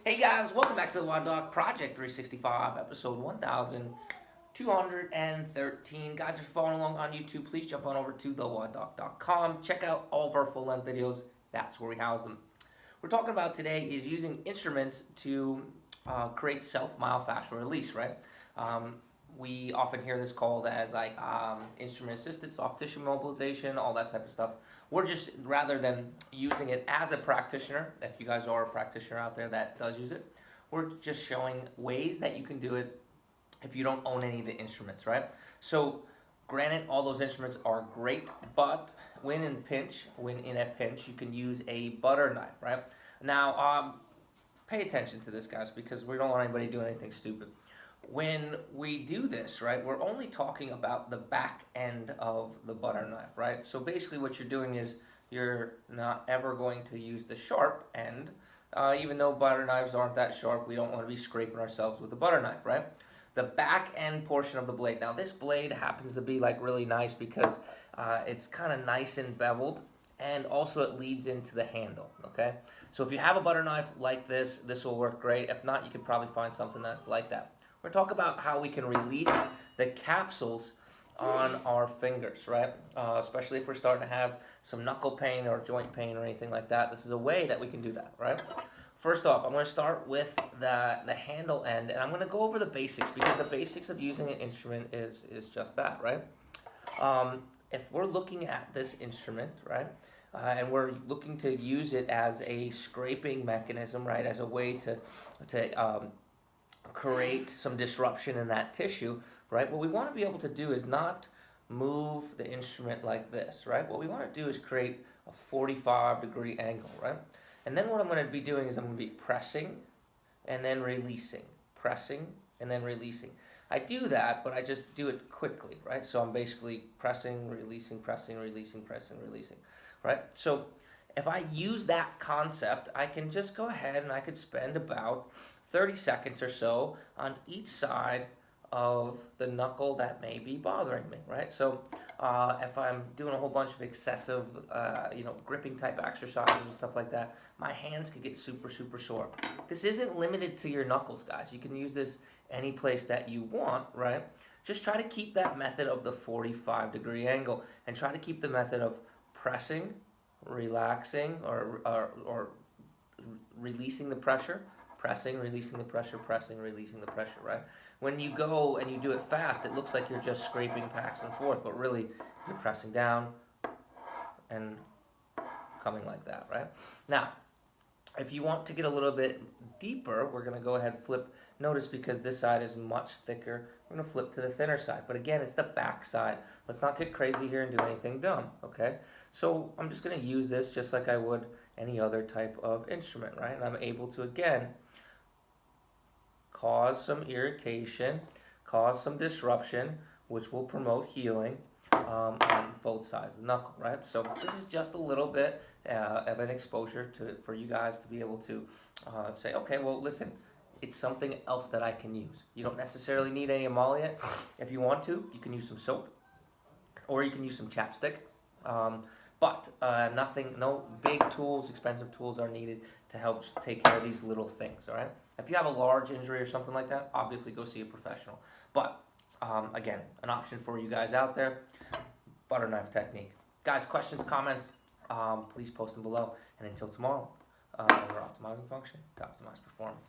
Hey guys, welcome back to the WODdoc Project 365, episode 1213. Guys, if you're following along on YouTube, please jump on over to thewoddoc.com. Check out all of our full length videos. That's where we house them. We're talking about today is using instruments to create self-myofascial release, right? We often hear this called as instrument assisted soft tissue mobilization, all that type of stuff. We're just, rather than using it as a practitioner, if you guys are a practitioner out there that does use it, we're just showing ways that you can do it if you don't own any of the instruments, right? So granted, all those instruments are great, but when in a pinch, you can use a butter knife, right? Now, pay attention to this, guys, because we don't want anybody doing anything stupid. When we do this, right, we're only talking about the back end of the butter knife, right? So basically what you're doing is you're not ever going to use the sharp end. Even though butter knives aren't that sharp, we don't want to be scraping ourselves with a butter knife, right? The back end portion of the blade. Now this blade happens to be like really nice because it's kind of nice and beveled, and also it leads into the handle, okay? So if you have a butter knife like this, this will work great. If not, you could probably find something that's like that. We're talking about how we can release the capsules on our fingers, right? Especially if we're starting to have some knuckle pain or joint pain or anything like that. This is a way that we can do that, right? First off, I'm going to start with the handle end, and I'm going to go over the basics because the basics of using an instrument is just that, right? If we're looking at this instrument, right, and we're looking to use it as a scraping mechanism, right, as a way to create some disruption in that tissue, right? What we want to be able to do is not move the instrument like this, right? What we want to do is create a 45-degree angle, right? And then what I'm going to be doing is I'm going to be pressing and then releasing, pressing and then releasing. I do that, but I just do it quickly, right? So I'm basically pressing, releasing, pressing, releasing, pressing, releasing, right? So if I use that concept, I can just go ahead and I could spend about 30 seconds or so on each side of the knuckle that may be bothering me, right? So if I'm doing a whole bunch of excessive, gripping type exercises and stuff like that, my hands could get super, super sore. This isn't limited to your knuckles, guys. You can use this any place that you want, right? Just try to keep that method of the 45-degree angle and try to keep the method of pressing, relaxing, or releasing the pressure, pressing, releasing the pressure, pressing, releasing the pressure, right? When you go and you do it fast, it looks like you're just scraping back and forth, but really you're pressing down and coming like that, right? Now, if you want to get a little bit deeper, we're going to go ahead and flip. Notice because this side is much thicker, we're going to flip to the thinner side. But again, it's the back side. Let's not get crazy here and do anything dumb, okay? So I'm just going to use this just like I would any other type of instrument, right? And I'm able to, again, cause some irritation, cause some disruption, which will promote healing on both sides of the knuckle, right? So this is just a little bit of an exposure for you guys to be able to say, okay, well, listen, it's something else that I can use. You don't necessarily need any emollient. If you want to, you can use some soap, or you can use some chapstick. But no big tools, expensive tools are needed to help take care of these little things, all right? If you have a large injury or something like that, obviously go see a professional. But, again, an option for you guys out there, butter knife technique. Guys, questions, comments, please post them below. And until tomorrow, we're optimizing function to optimize performance.